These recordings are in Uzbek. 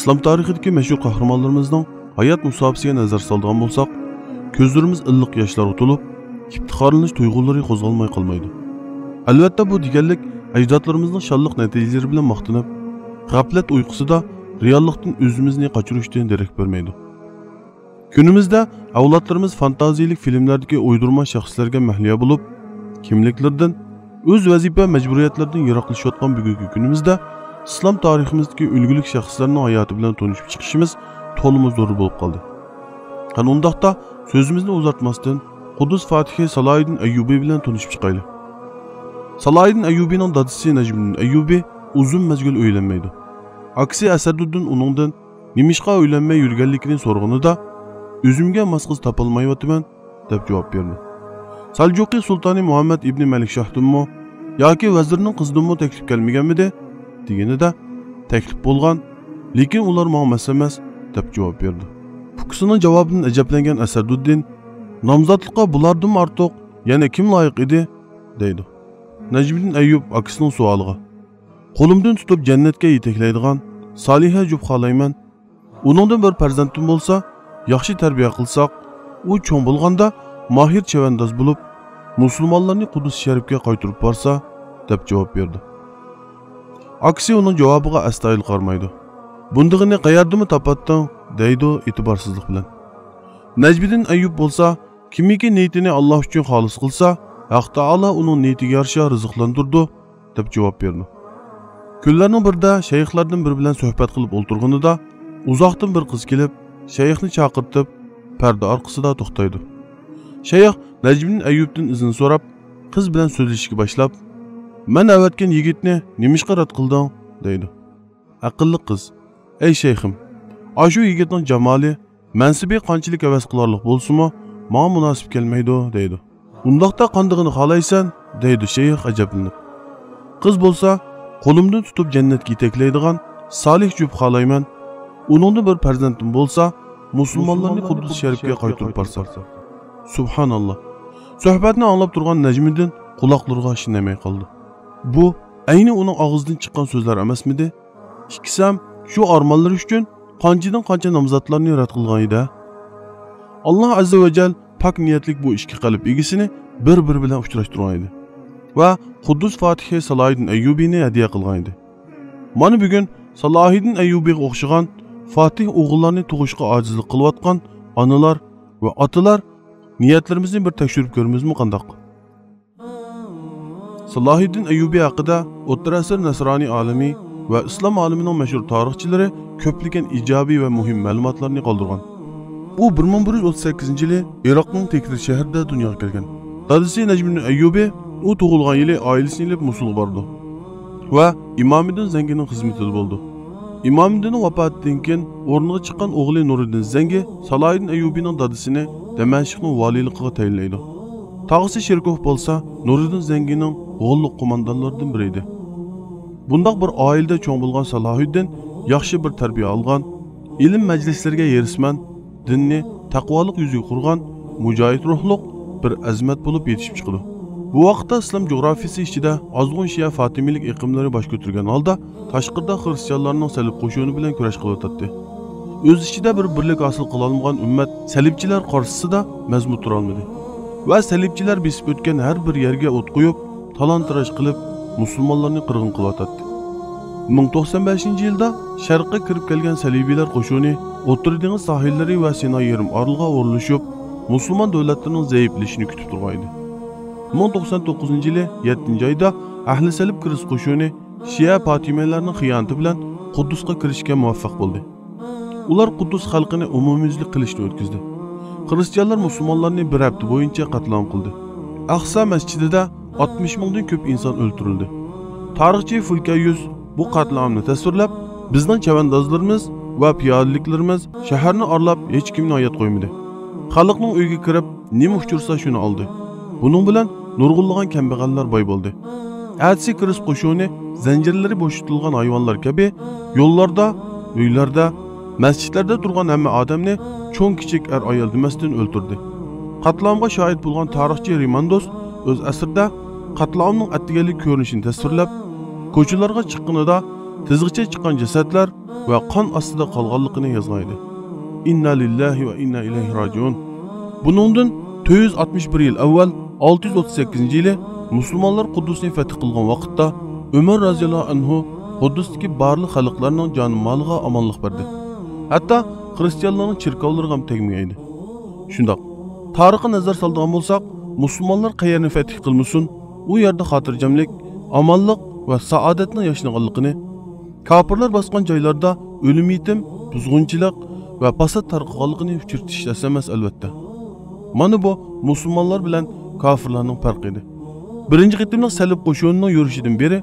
İslam tarixidagi mashhur qahramonlarimizning hayot musobaqasiga nazar soladigan bo'lsak, ko'zlarimiz illiq yoshlarga to'lib, iftixorlanish tuyg'ulari qo'zg'almay qolmaydi. Albatta bu deganlik ajdodlarimizning shonliq natijalari bilan maqtanib, g'aflat uyqusida reallikdan o'zimizni qochirishdan darak bermaydi. Kunimizda avlodlarimiz fantaziyalik filmlardagi o'ydirma shaxslarga mahliyo bo'lib, kimliklardan, o'z vazifa majburiyatlaridan yiroqlashayotgan bugungi kunimizda İslam tariximizdagi ulgulik shaxslarning hayoti bilan tanishib chiqishimiz to'liq zarur bo'lib qoldi. Qani undaqda so'zimizni uzartmasdan Qudus Fatihi Salohiddin Ayyubiy bilan tanishib chiqaylik. Salohiddin Ayyubiyning dadisi Najmiddin Ayyubiy uzun mezgil o'ylanmaydi. Aksi Asaduddin uningdan nimishqa o'ylanmay yurganligini so'rag'anida o'zimga mos qiz topolmayapman deb javob berdi. Saljuqiy sultoni Muhammad ibn Malik Shahdinmi yoki vazirning qizidanmi taklif kelmaganmidi? Deganida taklif bo'lgan, lekin ular menga emas deb javob berdi. Fuqisining javobidan ajablangan Asaduddin nomzodlikqa bulardan ortiq yana kim loyiq edi deydi. Najmiddin Ayyub akasining savoliga qo'limdan tutib jannatga yetaklaydigan soliha jub xohlayman. Uningdan bir farzandim bo'lsa, yaxshi tarbiya qilsak, u cho'ng bo'lganda mahir chavandoz bo'lib, musulmonlarni Qudus sharifga qaytarib borsa deb javob berdi. Aksi uning javobiga astoydil qarmaydi. Bundig'ini qayerdimi topatding deydi e'tiborsizlik bilan. Najmiddin Ayyub bo'lsa, kimiki niyatini Alloh uchun xolis qilsa, Alloh taolo uning niyatiga yarasha rizqlantirdi deb javob berdi. Kunlarning birida shayxlardan biri bilan suhbat qilib o'tirganida uzoqdan bir qiz kelib, shayxni chaqirtib, parda orqasida to'xtaydi. Shayx Najmiddin Ayyubdan izn so'rab, qiz bilan so'zlashishga boshlab, "Men avatgan yigitni nimishqa rad qilding?" deydi. Aqlli qiz: "Ey shayxim, ashu yigitning jamoli, mansibi qanchalik havas qilarlik bo'lsa-mu, menga munosib kelmaydi" deydi. "Undaqda qandig'ini xohlaysan?" deydi shayx ajablanib. Qiz bo'lsa, "Qo'limdan tutib jannatga yetaklaydigan solih jub xohlayman. Uningda bir farzandim bo'lsa, musulmonlarni Qudus sharifga qaytarib borsa." Subhanalloh. Suhbatni anglab turgan Najmiddin quloqlariga shinamay qoldi. Bu ayni uning og'zidan chiqqan so'zlar emasmidi? Ikkisam shu armonlar uchun qanchadan qancha nomzodlarni rad qilgan edi. Alloh azza va jal pak niyatlik bu ishga qalb egisini bir-biri bilan uchrashtirgan edi va Qudus Fatihi Salohiddin Ayyubiyni hadiya qilgan edi. Mana bugun Salohiddin Ayyubiyga o'xshagan Fatih o'g'illarni tug'ishga ojizlik qilayotgan onalar va otalar niyatlarimizni bir tekshirib ko'ramizmi qandoq? Salohiddin Ayyubiy haqida O'rta asr Nasroniy olimi va islom olimining mashhur tarixchilari ko'plagan ijobiy va muhim ma'lumotlarni qoldirgan. U 1138-yili Iroqning Tikrit shahrida dunyoga kelgan. Dadasi Najmiddin Ayyubiy u tug'ilgan yili oilasini ilib Musulga bordi va Imomiddin Zangining xizmatida bo'ldi. Imomiddinning vafotidan keyin o'rniga chiqqan o'g'li Nuriddin Zangi Salohiddin Ayyubiyning dadasini Damashqning valiyligiga tayinlaydi. Tog'asi Shirkov bo'lsa, Nuriddin Zangining g'olliq qo'mondonlaridan biri edi. Bundoq bir oilada cho'ng bo'lgan Salohiddin yaxshi bir tarbiya olgan, ilm majlislariga yerisman, dinni taqvolik yuziga qurgan, mujohid ruhliq bir azmat bo'lib yetishib chiqdi. Bu vaqtda islom jo'grafiyasi ichida ozg'un Shia Fatimiylik iqimlari bosh ko'targan holda tashqarida xristianlarning salib qo'shuni bilan kurash qilayotdi. O'z ichida bir birlik hosil qila olmagan ummat salibchilar qarshisida mazmun tura olmadi va salibchilar besib o'tgan har bir yerga o't qo'yib, talon-taroj qilib musulmonlarni qirg'in qilayotdi. 1095-yilda sharqqa kirib kelgan salibiylar qo'shuni O'rta dengiz sohillari va Sinoy yarim oroliga o'rlashib, musulmon davlatlarining zaiflashishini kutib turgan edi. 1099-yili 7-oyda ahli salib kirish qo'shuni Shia Fatimiylarning xiyonati bilan Qudusga kirishga muvaffaq bo'ldi. Ular Qudus xalqini umumiyuzlik qilishni o'tkazdi. Xristianlar musulmonlarni bir hafta bo'yicha qatlam qildi. Aqsa masjidida 60 mingdan ko'p inson o'ldirildi. Tarixchi Fulkayuz bu qatlamni tasvirlab, bizning chavandozlarimiz va piyodaliklarimiz shaharni orlab hech kimni hayot qo'ymadi. Xalqning uyiga kirib, nima uchursa shuni oldi. Buning bilan nurg'unlagan kambag'allar boy bo'ldi. Atsi kirish qo'shuni zanjirlari bo'shatilgan hayvonlar kabi yo'llarda, uylarda, masjidlarda turgan hamma odamni cho'ng kichik ayol demasdan o'ldirdi. Qatlamga shohid bo'lgan tarixchi Rimandos o'z asrida qatlamning atdiganlik ko'rinishini tasvirlab, ko'chalarga chiqqanida tizgicha chiqqan jasadlar va qon ostida qolganligini yozgan edi. Inna lillahi va inna ilayhi rajiun. Buningdan 461 yil avval 638-yili musulmonlar Quddusni fath qilgan vaqtda Umar roziyallohu anhu Quddusdagi barliq xalqlarning jon-moliga omonlik berdi. Hatto xristianlarning chirkovlariga ham tegmaydi. Shundoq, tarixga nazar soladigan bo'lsak, musulmonlar qayerni fath qilmasin, u yerda xotirjamlik, omonlik va saodatning yashnag'anligini, kofirlar bosgan joylarda o'lim yetim, buzg'unchilik va fasod tarqalganligini uchirtish emas albatta. Mana bu musulmonlar bilan kofirlarning farqi edi. Birinchi qitimlik salib qo'shinining yurishidan beri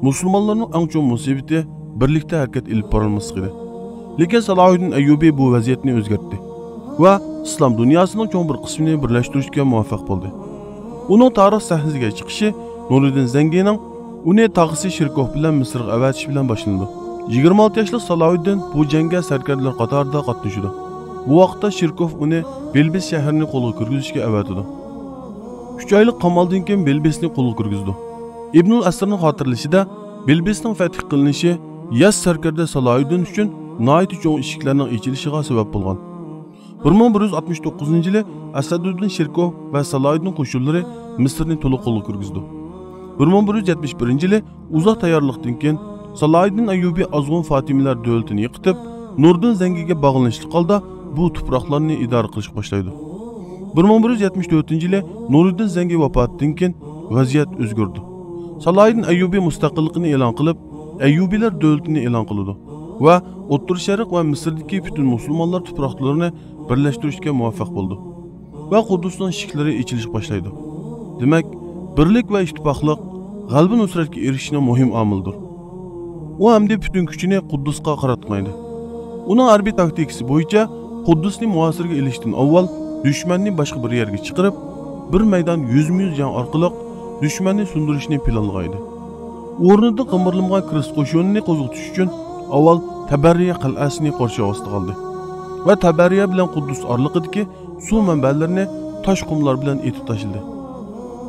musulmonlarning eng chong musibati birlikda harakat ilib borolmasligi edi. Lekin Salohiddin Ayyubiy bu vaziyatni o'zgartdi va islom dunyosining cho'ng bir qismini birlashtirishga muvaffaq bo'ldi. Uning tarix sahnasiga chiqishi Nuriddin Zangining uni tog'isi Shirkov bilan Misrga avatish bilan boshlandi. 26 yoshli Salohiddin bu jangga sarkarlar qatorida qatnashdi. Bu vaqtda Shirkov uni Belbis shahrini qo'lga kirgizishga avatidi. 3 oylik qamaldan keyin Belbisni qo'lga kirgizdi. Ibnul Asrning xotirlashida Belbisning fath qilinishi Yas sarkarda Salohiddin uchun nihoyat cho'ng eshiklarning ochilishiga sabab bo'lgan. 1169-yili Asaduddin Shirkov va Salohiddin qo'shinlari Misrni to'liq qo'lga kirgizdi. 1171-yili uzoq tayyorlikdan keyin Salohiddin Ayyubiy ozg'un Fatimilar davlatini yiqitib, Nuriddin Zangiga bog'lanishli holda bu tuproqlarni idora qilish boshlaydi. 1174-yili Nuriddin Zangi vafotidan keyin vaziyat o'zgardi. Salohiddin Ayyubiy mustaqillikni e'lon qilib, Ayyubiylar davlatini e'lon qildi va O'rta Sharq va Misrdagi butun musulmonlar tuproqlarini birlashtirishga muvaffaq bo'ldi va Quddusning eshiklari ochilish boshlaydi. Demak, birlik va ittifoqlik g'alaba nusratga erishishning muhim omilidir. U hamda butun kuchini Quddusga qaratmaydi. Uning harbiy taktikasi bo'yicha Quddusni muhosirga ilishdan avval dushmanni boshqa bir yerga chiqarib, bir maydon 100 jang orqali dushmanni sundirishni planlaydi. O'rnida qimirlamgan Kris qo'shinini qo'zg'atish uchun avval Tabariya qal'asini qarshi ostiga oldi va Tabariya bilan Quddus oraliqidagi suv manbalarini tosh qumlar bilan etib tashildi.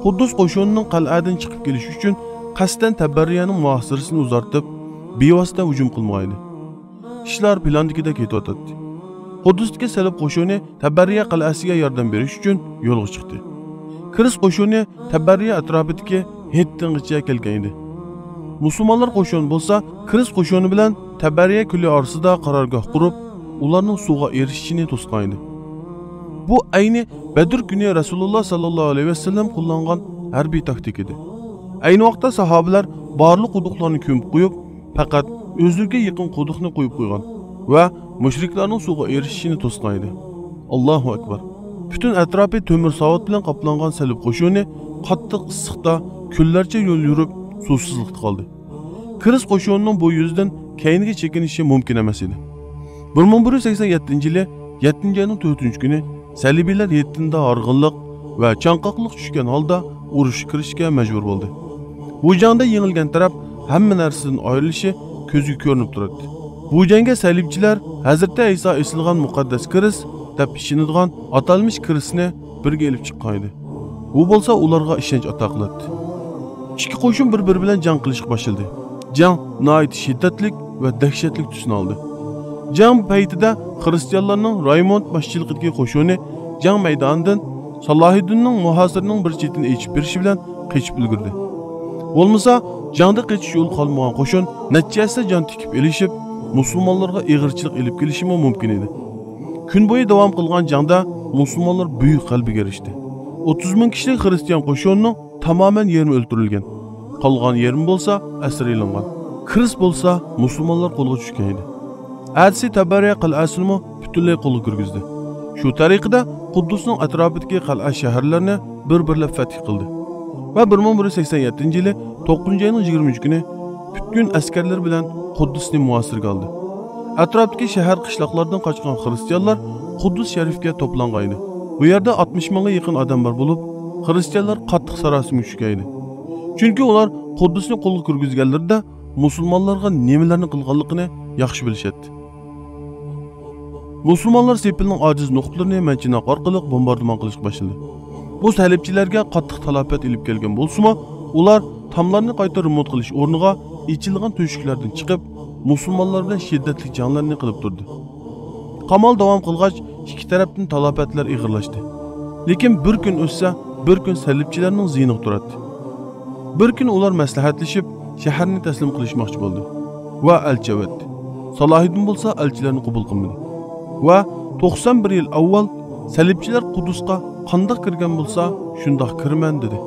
Quddus qo'shinining qal'adan chiqib kelish uchun qasddan Tabariyaning muhosirasini uzartib, bevosita hujum qilmaydi. Ishlar plandagidek ketayotdi. Quddusdagi salib qo'shini Tabariya qal'asiga yordam berish uchun yo'lga chiqdi. Kris qo'shini Tabariya atrofidagi Hettingacha kelgan edi. Musulmonlar qo'shini bo'lsa, Kris qo'shini bilan Tabariya ko'li orasida qarorgoh qurib, ularning suvga erishishini to'sgan edi. Bu ayni Badr kuni Rasululloh sallallohu alayhi vasallam qo'llangan harbiy taktik edi. Ayni vaqtda sahobalar barliq quduqlarni ko'mib qo'yib, faqat o'zlariga yaqin quduqni qo'yib qo'ygan va mushriklarning suvga erishishini to'sgan edi. Allohu akbar. Butun atrofi temir savat bilan qoplangan salib qo'shini qattiq issiqda kunlarcha yo'l yurib suvsizlikda qoldi. Kris qo'shinining bu yuzdan keyinga chekinishi mumkin emas edi. 1187-yili 7-oyning 4-kuni salibiylar Yettinda org'inliq va chanqoqlik tushgan holda urush kirishga majbur bo'ldi. Bu jangda yengilgan taraf hamma narsadan ayrilishi ko'zga ko'rinib turadi. Bu jangga salibchilar Hazrati Iso esilgan muqaddas Kris deb ishonadigan atalmish Krisni birga elib chiqqan edi. Bu bo'lsa ularga ishonch ato qildi. Ikki qo'shin bir-biri bilan jang qilishga boshladi. Jang nihoyat shiddatli va dahshatli tusni oldi. Jang paytida xristianlarning Raymond boshchiligidagi qo'shini jang maydonidan Salohiddinning muhosirining bir chetini echib berishi bilan qochib ulgurdi. Bo'lmasa, jangda qochish yo'l qolmagan qo'shin natijasida jon tikib elishib, musulmonlarga ig'irchilik elib kelishi mumkin edi. Kun bo'yi davom qilgan jangda musulmonlar buyuk qalbiga erishdi. 30 ming kishilik xristian qo'shinining tamamen yermi o'ldirilgan. Qolgan yerim bo'lsa asir elingan. Kris bo'lsa musulmonlar qo'lga tushgan edi. Adsi Tabariya qal'asini butunlay qo'lga kirgizdi. Shu tariqada Quddusning atrofidagi qal'a shaharlarni bir-birlab fath qildi. Va 1187-yili 9-oyning 23-kuni butun askarlar bilan Quddusni muhosirga oldi. Atrofdagi shahar qishloqlardan qochgan xristianlar Quddus sharifga to'plangan edi. Bu yerda 60 mingga yaqin odamlar bo'lib, xristianlar qattiq sarosima tushgan edi. Chunki ular Quddusni qo'lga kirgizganlarida musulmonlarga nimalarni qilganligini yaxshi bilishadi. Musulmonlar Sepilning ojiz nuqtalarini manchinoq orqali bombardimon qilishga boshladi. Bu salibchilarga qattiq talafot elib kelgan bo'lsa-mu, ular tamlarni qayta remont qilish o'rniga ichilgan to'shiklardan chiqib, musulmonlar bilan shiddatli janglarni qilib turdi. Qamal davom qilgach, ikki tarafdan talofatlar ig'irlashdi. Lekin bir kun o'tsa, bir kun salibchilarning ziyni turadi. Bir kun ular maslahatlashib, shaharni taslim qilishmoqchi bo'ldi va elchi avatdi. Salohiddin bo'lsa elchilarni qabul qilmadi. Va 91 yil avval salibchilar Qudusga qandoq kirgan bo'lsa, shundoq kirman dedi.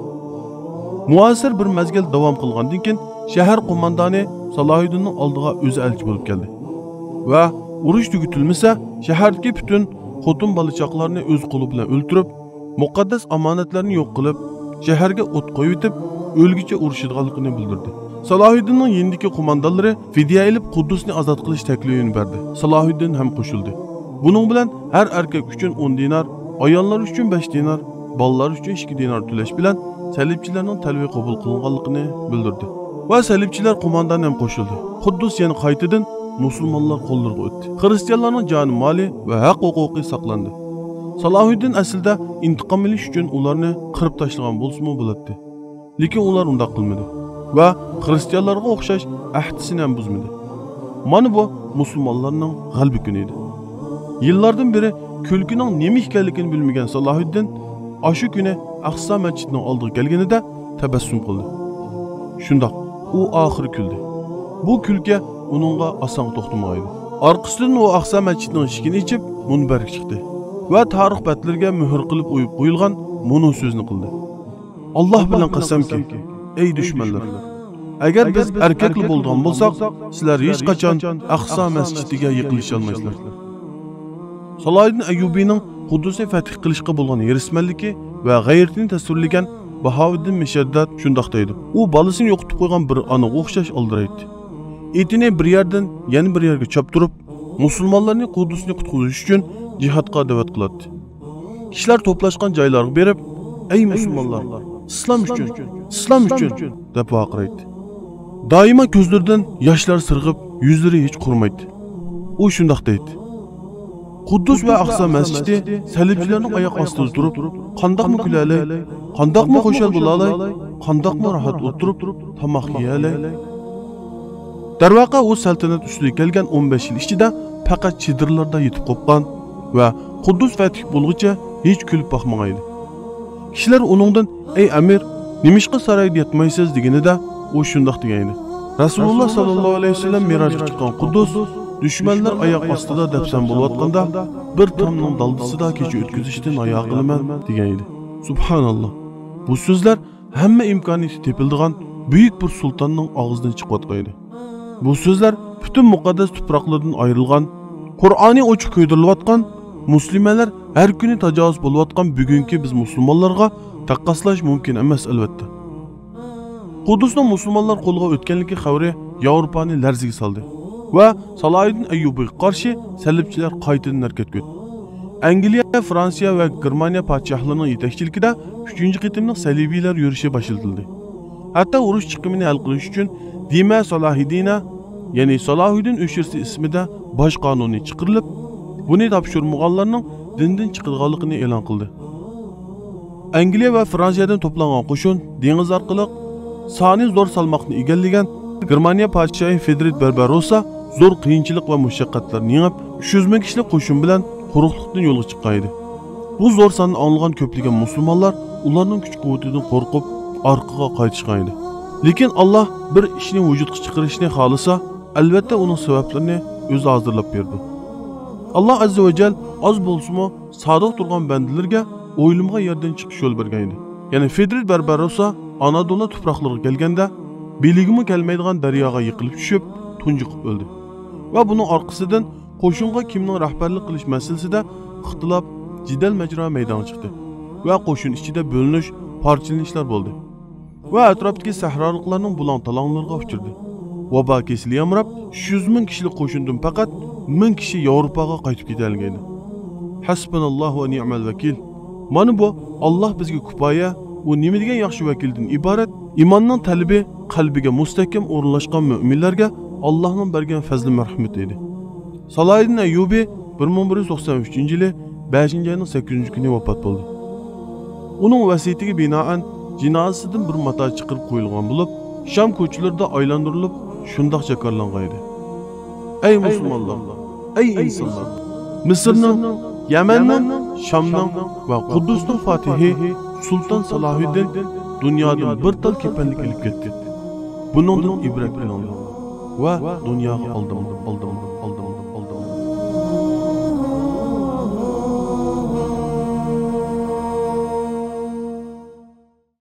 Muasir bir mezgil davom qilgandan keyin shahar qo'mondoni Salohiddinning oldiga o'zi elchi bo'lib keldi. Va urush tugatilmasa, shahardagi butun xotin balichaqlarni o'z qo'li bilan o'ltirib, muqaddas omonatlarni yo'q qilib, shaharga o't qo'yib etib, o'lgicha urushadiganligini bildirdi. Salohiddinning yendiki qo'mondonlari fidya ilib Qudusni ozod qilish taklifini berdi. Salohiddin ham qo'shildi. Buning bilan har erkak uchun 10 dinar, ayollar uchun 5 dinar, bolalar uchun 2 dinar to'lash bilan salibchilarning talbi qabul qilinganligini bildirdi. Va salibchilar qo'mondoni ham qo'shildi. Qudus yana qaytadan musulmonlar qo'llariga o'tdi. Xristianlarning joni moli va haq-huquqi saqlandi. Salohiddin aslida intiqom olish uchun ularni qirib tashlagan bo'lsa-mu bo'ladi. Lekin ular unday qilmadi va xristianlarga o'xshash ahdisini ham buzmadi. Mana bu musulmonlarning g'albi kuni edi. Yillardan beri kulkining nima ekanligini bilmagan Salohiddin ashu kuni Aqsa masjidining oldiga kelganida tabassum qildi. Shundoq u oxiri kuldi. Bu kulki uningga oson to'xtamaydi. Orqasidan u Aqsa masjidining eshigini ichib munbarga chiqdi va tarix batlariga muhr qilib o'yib qo'yilgan bunu so'zni qildi. Alloh bilan qasamki, ey dushmanlar, agar biz erkakli bo'lgan bo'lsak, sizlar hech qachon Aqsa masjidiga yiqilisha olmaysizlar. Salohiddin Ayyubining Qudusni fath qilishga bo'lgan hirismanligi va g'ayratini tasvirlagan Bahoviddin Mishaddad shundoq deydi. U bolasini yo'qotib qo'ygan bir onaga o'xshash oldiraydi. Etini bir yerdan yana bir yerga chop turib, musulmonlarni Qudusni qutqizish uchun jihodga da'vat qiladi. Kishilar to'plashgan joylarga berib, ey musulmonlar, islom uchun deb vaqiraydi. Doimo ko'zlaridan yoshlar sirg'ib, yuzlari hech qurmaydi. U shundoq deydi. Qudus va Aqsa masjidi salibchilarning oyoq ostida turib, qandoqmi kulalay, qandoqmi qo'shal bo'lalay, qandoqmi rohat o'tirib, tomoq yeyalay. Darvaqa u saltanat ustiga kelgan 15 yil ichida faqat chidirlarda yetib qopgan va Qudus fath bo'lguncha hech kulib boqmaydi. Kishilar uningdan "Ey amir, nimishqa saroyda yetmaysiz?" deganida u shundoq degan edi. Rasululloh sallallohu alayhi vasallam Mirojga chiqqan Qudus dushmanlar oyoq ostida dafsan bo'layotganda bir tomning daldisida kecha o'tkazishdan oyoq qilaman degan edi. Subhanalloh. Bu so'zlar hamma imkoniyati tepildigan buyuk bir sultonning og'zidan chiqayotgandi. Bu so'zlar butun muqaddas tuproqlardan ayrilgan, Qur'oniy ochiq ko'ydirilayotgan, musulmonlar har kuni tajovuz bo'layotgan bugungi biz musulmonlarga taqqoslash mumkin emas albatta. Qudusning musulmonlar qo'liga o'tganligi xabari Yevropani larziga soldi va Salohiddin Ayyubiga qarshi salibchilar qaytadan harakatga o'tdi. Angliya, Fransiya va Germaniya podshohlarining yetakchiligida 3-qitimli salibiylar yurishi boshlatildi. Hatto urush chiqimini hal qilish uchun Dima Salohiddina, ya'ni Salohiddin o'shirsi ismida bosh qonuni chiqarilib, buni topshirmaganlarning dindan chiqadiganligini e'lon qildi. Angliya va Fransiyadan to'plangan qo'shin dengiz orqali soni zo'r salmoqni egallagan Germaniya podshohi Fredrik Barbarossa zo'r qiyinchilik va mushaqqatlarni yengib 300 ming kishilik qo'shin bilan quruqlikdan yo'lga chiqqan edi. Bu zo'r sonni anglagan ko'plagan musulmonlar ularning kuch-quvvatidan qo'rqib orqaga qaytishgan edi. Lekin Alloh bir ishni vujudga chiqarishni xolisa, albatta uning sabablarini o'zi hozirlab berdi. Alloh azza va jall oz bo'lsa-mu sodiq turgan bandalarga o'ylimga yerdan chiqish yo'l bergan edi. Ya'ni Fredrik Barbarossa Anadolu tuproqlariga kelganda beligimi kelmaydigan daryoga yiqilib tushib, tunjiqib o'ldi. Va buning orqasidan qo'shinga kimning rahbarlik qilish masalasida ixtilof, jidal majro maydonga chiqdi va qo'shin ichida bo'linish, parchalanishlar bo'ldi. Va atrofdagi sahroliklarning bulang-talonglariga uchirdi. Vabo kesili yamrab, 100 ming kishilik qo'shindan faqat 1000 kishi Yevropaga qaytib ketgan. Hasbunallohu va ni'mal vakil. Mana bu Alloh bizga kifoya, u nima degan yaxshi vakildan iborat, imonning talabi qalbiga mustahkam o'rinlashgan mu'minlarga Allohning bergan fazli marhamati edi. Salohiddin Ayyubi 1193-yili 5-oyning 8-kuni vafot bo'ldi. Uning vasiyatiga binoan jinozasidan bir mato chiqarib qo'yilgan bo'lib, Sham ko'chalarida aylantirilib, shundoq jakarlangan edi. Ey musulmonlar, ey insonlar. Misrning, Yamanning, Shamning va Quddusning fotihi Sulton Salohiddin dunyodan bir tal kepanlik ilib ketdi. Buningdan ibrat olinglar va dunyoga oldim.